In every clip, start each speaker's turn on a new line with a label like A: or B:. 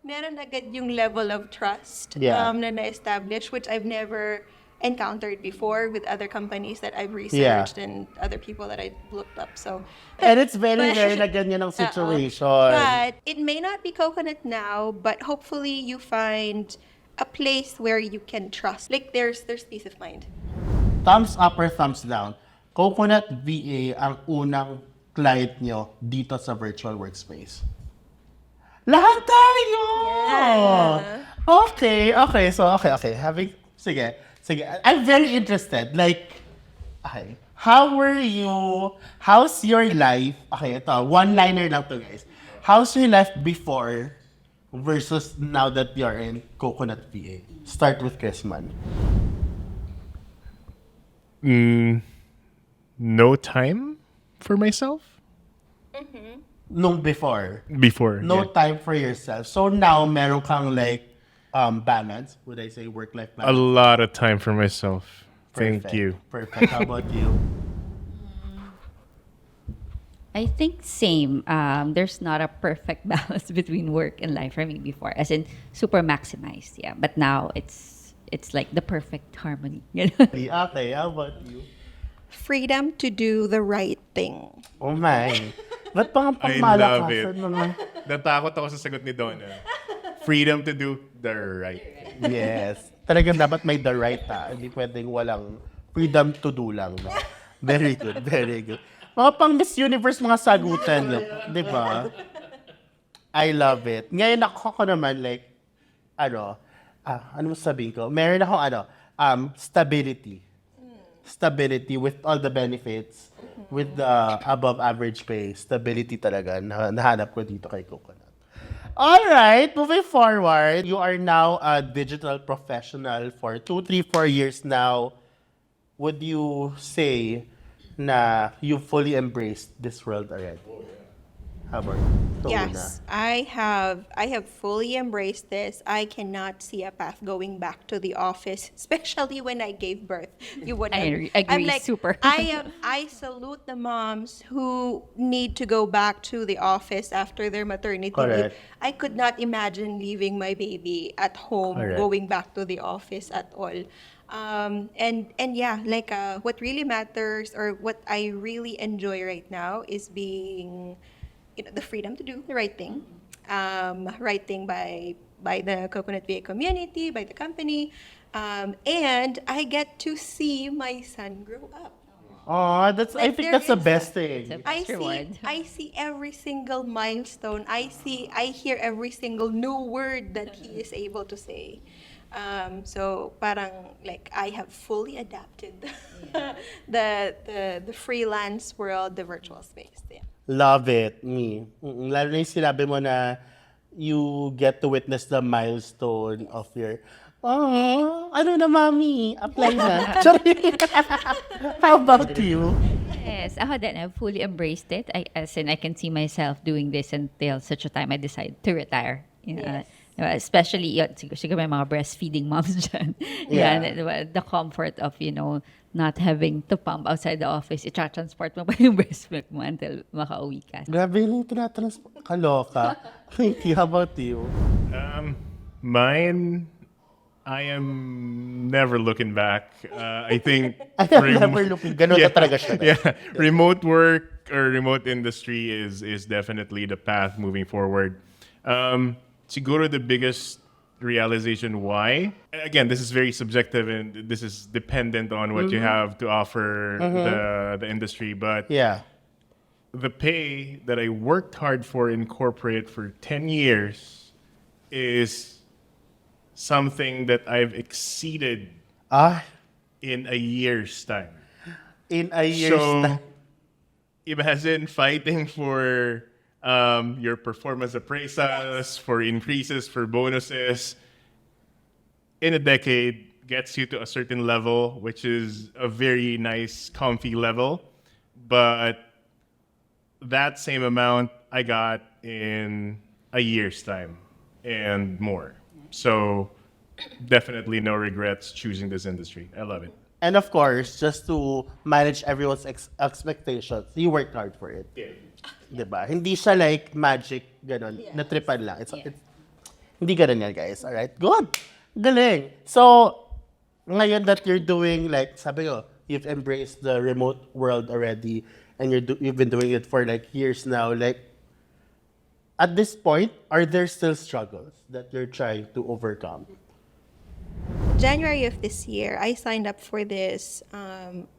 A: meron agad yung level of trust
B: Yeah.
A: na na-establish, which I've never encountered before with other companies that I've
B: Yeah.
A: researched and other people that I looked up. So,
B: And it's very
A: but,
B: rare na ganyan ang
A: Oo.
B: situation.
A: But it may not be coconut now, but hopefully you find a place where you can trust. Like there's peace of mind.
B: Thumbs up or thumbs down? Coconut VA ang unang client nyo dito sa virtual workspace. Lahat tayo!
A: Yeah.
B: Okay. So, okay. Sige. I'm very interested. Like, okay. How's your life? Okay, ito. One-liner lang to, guys. How's your life before versus now that you're in Coconut VA? Start with Chrisman.
C: No time for myself
B: Nung before.
C: before.
B: No
C: yeah.
B: time for yourself. So now, meron kang like, balance. Would I say work-life
C: A
B: balance?
C: lot of time for myself.
B: Perfect.
C: Thank you.
B: Perfect. How about you?
D: I think same. There's not a perfect balance between work and life for me before, as in super maximized. Yeah, but now it's like the perfect harmony. You know?
B: Okay, how about you?
A: Freedom to do the right thing.
B: Oh my. Ba't pang
C: I love it.
B: pangmalakasan naman?
C: Natakot ako sa sagot ni Donna. Freedom to do the right thing.
B: Yes. Talagang dapat may the right Hindi pwedeng walang freedom to do lang. No? Very good. Mga pang Miss Universe mga sagutan. Di ba? I love it. Ngayon ako naman like, ano sabihin ko? Meron akong stability. Stability with all the benefits, with the above average pay. Stability talaga na nahanap ko dito kay Coconut. Alright, moving forward, you are now a digital professional for 2, 3, 4 years now. Would you say na you fully embraced this world already? How about you? Ikaw
A: Yes, I have fully embraced this. I cannot see a path going back to the office, especially when I gave birth. You would
D: I
A: have, I'm
D: agree,
A: like,
D: super.
A: I salute the moms who need to go back to the office after their maternity leave.
B: Correct.
A: I could not imagine leaving my baby at home,
B: Correct.
A: going back to the office at all. And yeah, like what really matters or what I really enjoy right now is being, the freedom to do the right thing, right thing by the Coconut VA community, by the company, and I get to see my son grow up.
B: I
A: Like,
B: think
A: there
B: that's the
A: is-
B: best thing.
D: It's a-
A: I
D: That's reward.
A: see every single milestone. I hear every single new word that he is able to say. So parang like I have fully adapted the freelance world, the virtual space. Yeah.
B: Love it. Me. Lalo na yung sinabi mo na you get to witness the milestone of your, ano na mami, apply na. Sorry. How about you?
D: Yes, ako din. I've fully embraced it. As in, I can see myself doing this until such a time I decide to retire. You know, especially, siguro may mga breastfeeding moms dyan.
B: Yeah.
D: The comfort of, not having to pump outside the office. I-transport mo pa yung breast milk mo until makauwi ka.
B: Grabe yung tinatransport. Kaloka. Thank you. How about you?
C: Mine, I am never looking back. I think
B: I am never looking. Ganun na talaga siya.
C: Yeah, remote work or remote industry is definitely the path moving forward. Siguro the biggest realization why. Again, this is very subjective and this is dependent on what you have to offer the industry. But
B: Yeah.
C: the pay that I worked hard for in corporate for 10 years is something that I've exceeded
B: Ah,
C: in a year's time.
B: in a year's
C: So
B: time.
C: imagine fighting for your performance appraisals, for increases, for bonuses. In a decade, gets you to a certain level, which is a very nice, comfy level. But that same amount I got in a year's time and more. So definitely no regrets choosing this industry. I love it.
B: And of course, just to manage everyone's expectations, you worked hard for it. Diba? Hindi siya like magic, ganun, natripan lang. Hindi ganun yan, guys. Alright? Good. Galing. So, ngayon that you're doing, like, sabi ko, you've embraced the remote world already, and you've been doing it for, like, years now. Like, at this point, are there still struggles that you're trying to overcome?
A: January of this year, I signed up for this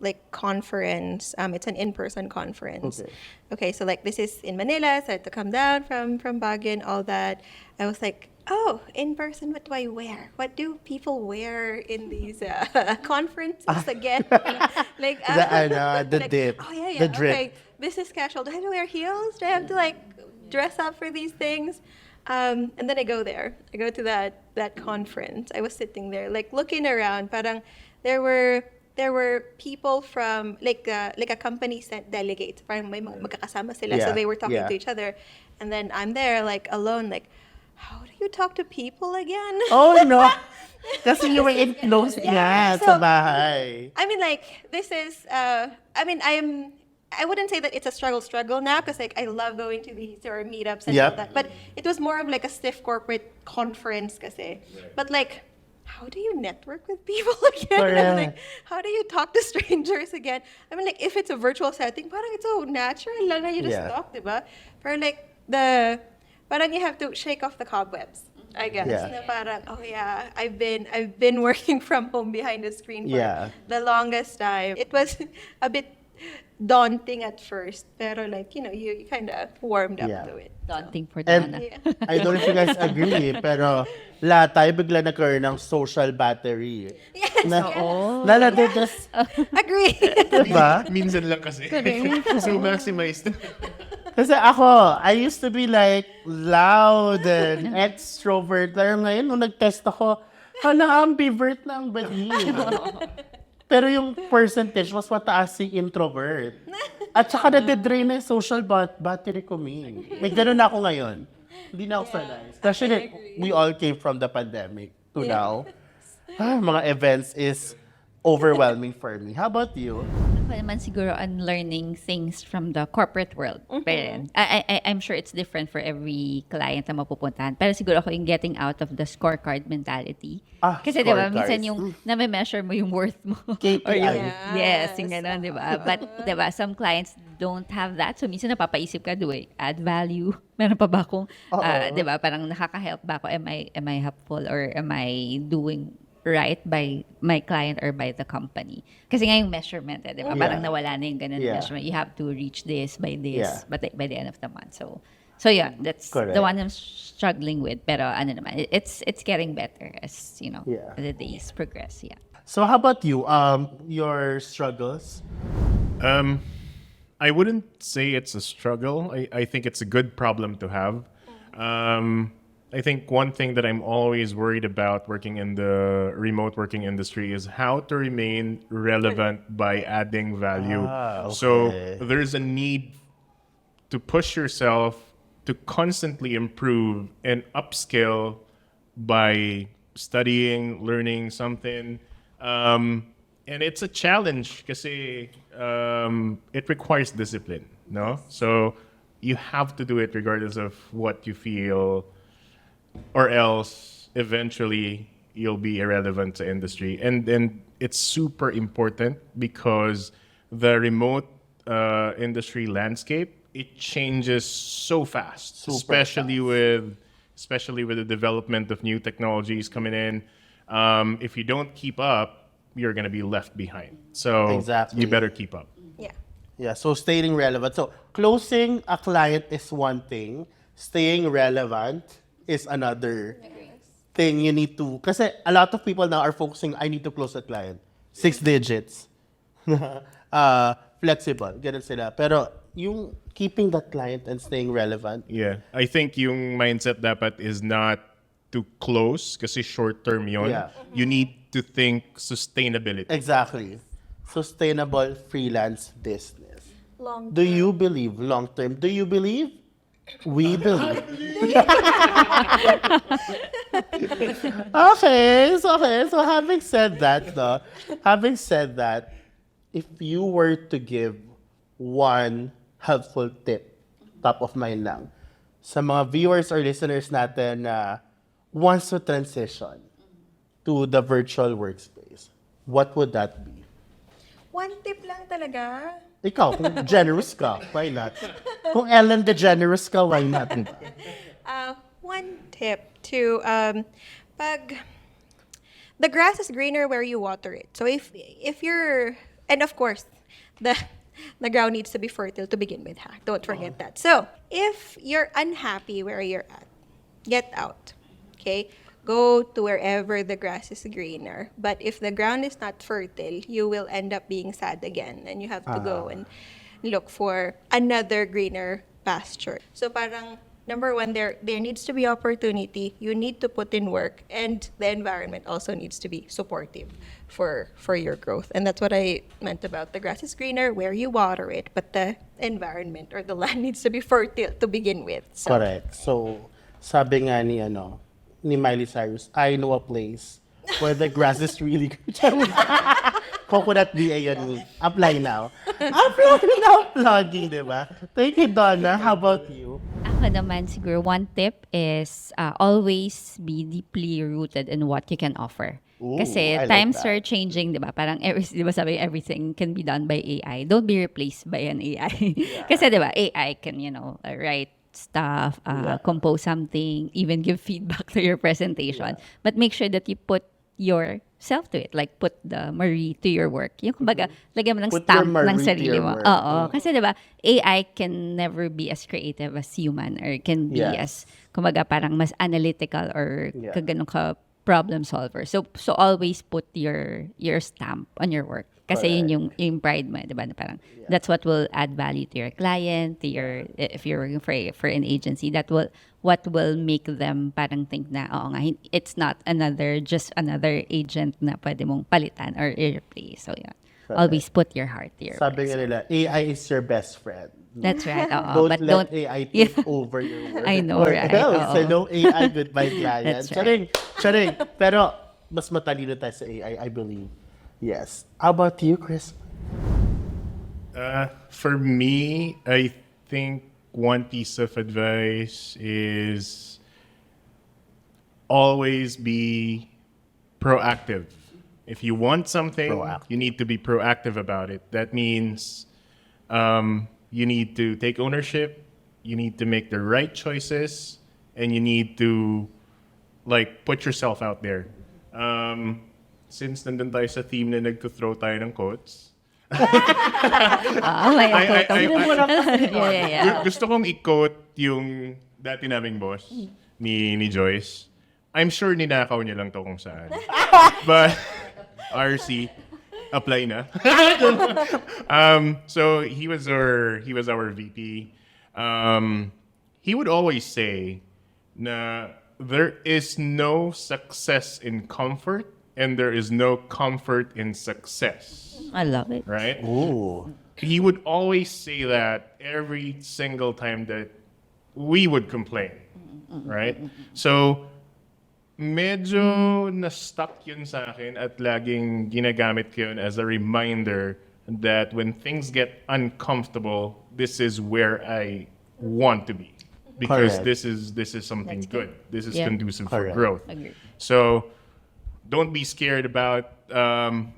A: like conference. It's an in-person conference.
B: Okay.
A: Okay, so like this is in Manila, so I had to come down from Baguio and all that. I was like, oh, in person, what do I wear? What do people wear in these conferences again? Like
B: The
A: like,
B: dip,
A: oh yeah, yeah,
B: the drip.
A: okay. Business casual. Do I have to wear heels? Do I have to like dress up for these things? And then I go there. I go to that conference. I was sitting there, like looking around. Parang there were people from like a company sent delegates. Parang may mga magkakasama sila, so
B: Yeah,
A: they were talking
B: yeah.
A: to each other, and then I'm there like alone. Like, how do you talk to people again?
B: Oh, no. Kasi you were enclosed
A: Yeah,
B: nga sa
A: so-
B: bahay.
A: I mean, like, this is, I mean, I wouldn't say that it's a struggle now because, like, I love going to these or meetups and all
B: Yep.
A: that. But it was more of like a stiff corporate conference kasi. But, like, how do you network with people again?
B: Correct.
A: Like, how do you talk to strangers again? I mean, like, if it's a virtual setting, parang it's so natural lang na you just
B: Yeah.
A: talk, diba? Pero, like, parang you have to shake off the cobwebs. I guess.
B: Yeah.
A: Na parang, oh yeah, I've been working from home behind the screen for
B: Yeah.
A: the longest time. It was a bit daunting at first, pero like, you kind of warmed up
B: Yeah.
A: to it.
D: Daunting for
B: And
D: Donna.
A: Yeah.
B: I don't know if you guys agree, pero lahat tayo bigla nagkaroon ng social battery.
A: Yes,
B: Na,
D: Oo.
B: Lala, they just,
A: agree.
B: diba?
C: Minsan lang kasi. So maximized.
B: Kasi ako, I used to be like loud and extrovert. Pero ngayon, nung nag-test ako, ambivert na ang bali. Pero yung percentage mas mataas yung introvert. At saka nade-drain na yung social battery ko, me. May ganun na ako ngayon. Hindi na ako sanay. Especially, we all came from the pandemic to now. Mga events is overwhelming for me. How about you?
D: Ako naman siguro on learning things from the corporate world. Pero I'm sure it's different for every client na mapupuntahan. Pero siguro ako yung getting out of the scorecard mentality. Kasi di ba,
B: Scorecard.
D: minsan yung na-measure mo yung worth mo.
B: KPI.
D: Or yung,
A: Yes.
D: yes, yung gano'n, di ba? But di ba, some clients don't have that. So minsan napapaisip ka, do I add value? Meron pa ba akong, di ba, parang nakaka-help ba ako? Am I helpful or am I doing right by my client or by the company? Kasi nga yung measurement, di ba?
B: Yeah.
D: Parang nawala na yung ganun
B: Yeah.
D: measurement. You have to reach this by this,
B: Yeah.
D: but by the end of the month. So yeah, that's
B: Correct.
D: the one I'm struggling with. Pero ano naman, it's getting better as,
B: Yeah.
D: the days progress, yeah.
B: So how about you? Your struggles?
C: I wouldn't say it's a struggle. I think it's a good problem to have. I think one thing that I'm always worried about working in the remote working industry is how to remain relevant by adding value. So
B: Okay.
C: there's a need to push yourself to constantly improve and upskill by studying, learning something. And it's a challenge because it requires discipline, no? So you have to do it regardless of what you feel, or else eventually you'll be irrelevant to industry. And then it's super important because the remote industry landscape, it changes so fast,
B: Super
C: especially with the development of new technologies coming in. If you don't keep up, you're going to be left behind. So
B: Exactly.
C: you better keep up.
A: Yeah.
B: Yeah, so staying relevant. So closing a client is one thing. Staying relevant is another thing you need to. Kasi a lot of people now are focusing, I need to close a client. 6 digits. Flexible. Ganun sila. Pero yung keeping that client and staying relevant.
C: Yeah. I think yung mindset dapat is not to close kasi short term yun.
B: Yeah.
C: You need to think sustainability.
B: Exactly. Sustainable freelance business.
A: Long
B: Do you believe long term? Do you believe? We believe. Okay. So having said that, no, if you were to give one helpful tip, top of mind lang, sa mga viewers or listeners natin na wants to transition to the virtual workspace, what would that be?
A: One tip lang talaga.
B: Ikaw, kung generous ka, why not? Kung Ellen DeGeneres ka, why not? Diba?
A: One tip to pag the grass is greener where you water it. So if you're, and of course, the the ground needs to be fertile to begin with, ha? Don't forget that. So if you're unhappy where you're at, get out. Okay? Go to wherever the grass is greener. But if the ground is not fertile, you will end up being sad again, and you have to go and look for another greener pasture. So parang number one, there needs to be opportunity. You need to put in work, and the environment also needs to be supportive for your growth. And that's what I meant about the grass is greener where you water it, but the environment or the land needs to be fertile to begin with. So,
B: Correct. So, sabi nga ni Miley Cyrus, I know a place where the grass is really good. Coconut BA yun. Apply now. Plugging, di ba? Thank you, Donna. How about you?
D: Ako naman siguro, one tip is always be deeply rooted in what you can offer.
B: Ooh,
D: Kasi
B: I like
D: times
B: that.
D: are changing, di ba? Parang, di ba sabi, everything can be done by AI. Don't be replaced by an AI. Kasi di ba, AI can, write stuff, compose something, even give feedback to your presentation. But make sure that you put yourself to it. Like, put the Marie to your work. Yung kumbaga, lagyan mo ng
B: Put
D: stamp
B: your Marie
D: ng
B: to
D: sarili
B: your
D: mo.
B: work.
D: Oo. Kasi diba, AI can never be as creative as human or can be
B: Yes.
D: as, kumbaga, parang mas analytical or
B: Yeah.
D: kagano ka problem solver. So always put your stamp on your work. Kasi yun yung pride mo, diba? Na parang, that's what will add value to your client, to your, if you're working for an agency, what will make them parang think na, oo nga, it's not just another agent na pwede mong palitan or i-replace. So, yeah. Always put your heart to your
B: Sabi
D: work.
B: nga nila, AI is your best friend.
D: That's right. Oo.
B: Don't let AI take over your work.
D: I know,
B: Or
D: right?
B: else,
D: Oo.
B: no AI, goodbye client.
D: That's right.
B: Charing. Pero, mas matalino tayo sa AI, I believe. Yes. How about you, Chris?
C: For me, I think one piece of advice is always be proactive. If you want something,
B: Proactive.
C: you need to be proactive about it. That means you need to take ownership, you need to make the right choices, and you need to put yourself out there. Since nandun tayo sa theme na nagto-throw tayo ng quotes,
D: May quote ako. Yeah.
C: gusto kong i-quote yung dati naming boss ni Joyce. I'm sure ninakaw niya lang to kung saan. But RC, apply na. So he was our VP. He would always say na there is no success in comfort and there is no comfort in success.
D: I love it.
C: Right?
B: Ooh.
C: He would always say that every single time that we would complain. Right? So, medyo na-stuck yun sa akin at laging ginagamit ko yun as a reminder that when things get uncomfortable, this is where I want to be. Because
B: Correct.
C: this is something
D: That's
C: good.
D: good.
C: This is
D: Yeah.
C: conducive
B: Correct.
C: for growth.
D: Agree.
C: So, don't be scared about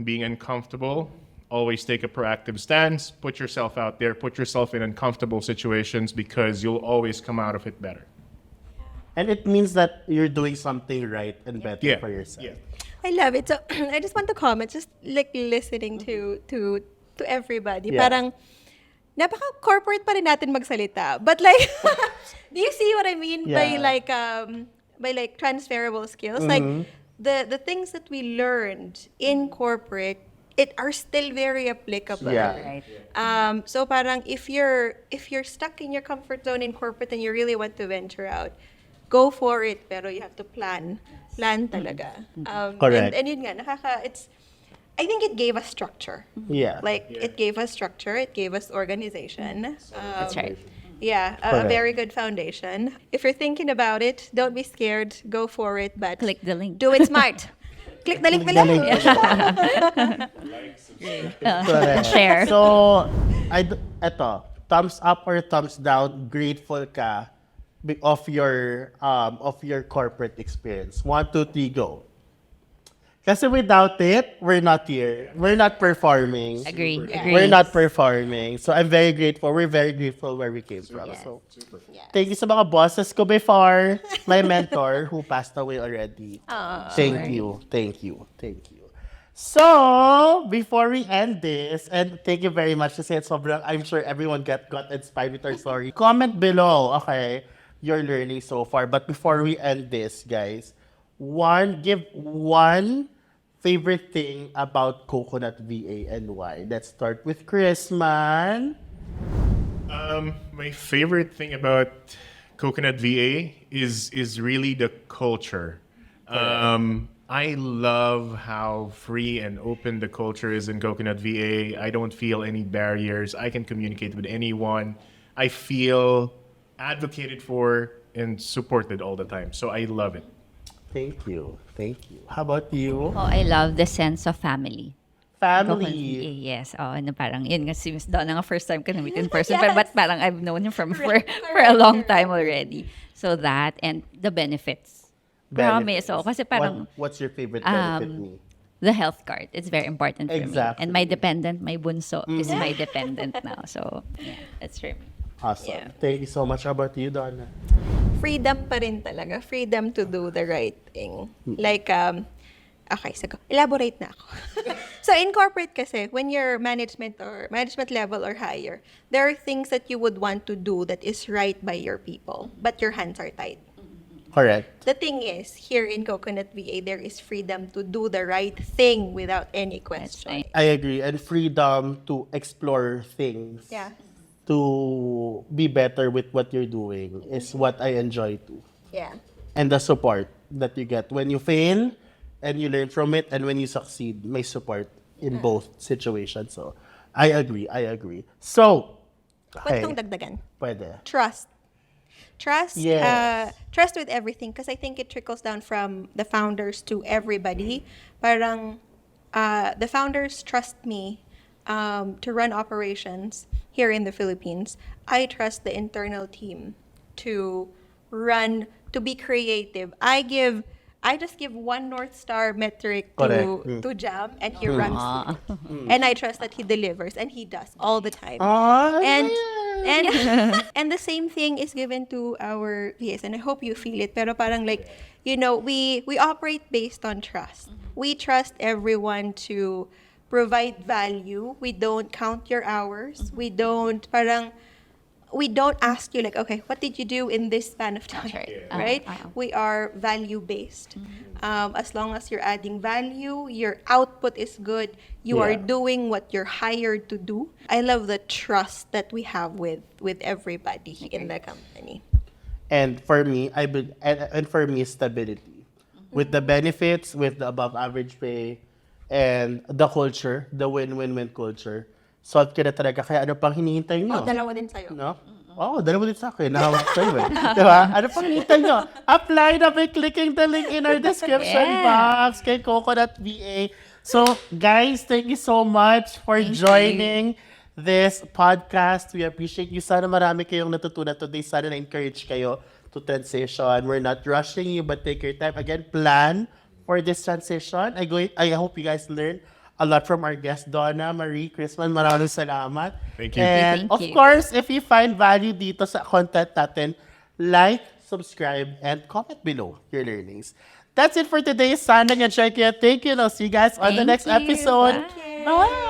C: being uncomfortable. Always take a proactive stance. Put yourself out there. Put yourself in uncomfortable situations because you'll always come out of it better.
B: And it means that you're doing something right and better
C: Yeah.
B: for yourself.
C: Yeah.
A: I love it. So I just want to comment, just like listening to everybody.
B: Yeah.
A: Parang napaka-corporate pa rin natin magsalita. But like, do you see what I mean by
B: Yeah.
A: transferable skills? Like the things that we learned in corporate, it are still very applicable.
B: Yeah.
D: Right.
A: So parang if you're stuck in your comfort zone in corporate and you really want to venture out, go for it. Pero you have to plan talaga.
B: Correct.
A: And yun nga, I think it gave us structure.
B: Yeah.
A: It gave us structure. It gave us organization.
D: That's right.
A: Yeah, a
B: Correct.
A: very good foundation. If you're thinking about it, don't be scared. Go for it, but
D: Click the link.
A: do it smart. Click the link
B: Click the
A: below.
B: link.
D: And share.
B: So, eto, thumbs up or thumbs down, grateful ka of your corporate experience? 1, 2, 3, go. Kasi without it, we're not here. We're not performing.
D: Agree.
A: Yeah.
D: Agree.
B: We're not performing. So I'm very grateful. We're very grateful where we came from.
A: Yeah.
B: So
A: Yeah.
B: thank you sa mga bosses ko before. My mentor who passed away already. Thank you. Thank you. Thank you. So, before we end this, and thank you very much kasi I'm sure everyone got inspired with our story. Comment below, okay, your learning so far. But before we end this, guys, give one favorite thing about Coconut VA and why. Let's start with Chris, man.
C: My favorite thing about Coconut VA is really the culture. I love how free and open the culture is in Coconut VA. I don't feel any barriers. I can communicate with anyone. I feel advocated for and supported all the time. So I love it.
B: Thank you. Thank you. How about you?
D: Oh, I love the sense of family.
B: Family.
D: Yes. Oh, ano parang, yun nga si Miss Donna nga first time ko na meet in person. But parang I've known him for a long time already. So that and the benefits. Promise. So, kasi parang
B: What's your favorite benefit
D: um,
B: me?
D: the health card, it's very important for
B: Exactly.
D: me. And my dependent, my bunso is my dependent now. So, yeah, that's for me.
B: Awesome.
A: Yeah.
B: Thank you so much. How about you, Donna?
A: Freedom pa rin talaga. Freedom to do the right thing. Like, okay, so elaborate na ako. So in corporate kasi, when you're management or management level or higher, there are things that you would want to do that is right by your people, but your hands are tied.
B: Correct.
A: The thing is, here in Coconut VA, there is freedom to do the right thing without any
D: That's
A: question.
D: right.
B: I agree. And freedom to explore things.
A: Yeah.
B: To be better with what you're doing is what I enjoy too.
A: Yeah.
B: And the support that you get when you fail and you learn from it, and when you succeed, may support in both situations. So I agree. So,
A: Pwede kong dagdagan.
B: Pwede.
A: Trust. Trust,
B: Yes.
A: trust with everything because I think it trickles down from the founders to everybody. Parang the founders trust me to run operations here in the Philippines. I trust the internal team to be creative. I just give one North Star metric
B: Correct.
A: to Jam, and he runs it. And I trust that he delivers, and he does all the time. And and the same thing is given to our VS, and I hope you feel it. Pero parang like, we operate based on trust. We trust everyone to provide value. We don't count your hours. We don't ask you like, okay, what did you do in this span of time, right? We are value based. As long as you're adding value, your output is good. You are
B: Yeah.
A: doing what you're hired to do. I love the trust that we have with everybody in the company.
B: And for me, and for me, stability. With the benefits, with the above average pay, and the culture, the win-win-win culture, solve ka na talaga. Kaya ano pang hinihintay nyo?
A: Dalawa din sa'yo.
B: No? Oo, dalawa din sa akin. Nahawak sa'yo eh. Diba? Ano pang hinihintay nyo? Apply na by clicking the link in our description box kay Coconut VA. So, guys, thank you so much for joining this podcast. We appreciate you. Sana marami kayong natutunan today. Sana na-encourage kayo to transition. We're not rushing you, but take your time. Again, plan for this transition. I hope you guys learned a lot from our guest, Donna, Marie, Chrisman. Maraming salamat.
C: Thank you.
B: And
D: Thank
B: of
D: you.
B: course, if you find value dito sa content natin, like, subscribe, and comment below your learnings. That's it for today. Sana nag-enjoy kayo. Thank you. And I'll see you guys on the
D: Thank
B: next
D: you.
B: episode.
D: Bye.
B: Bye.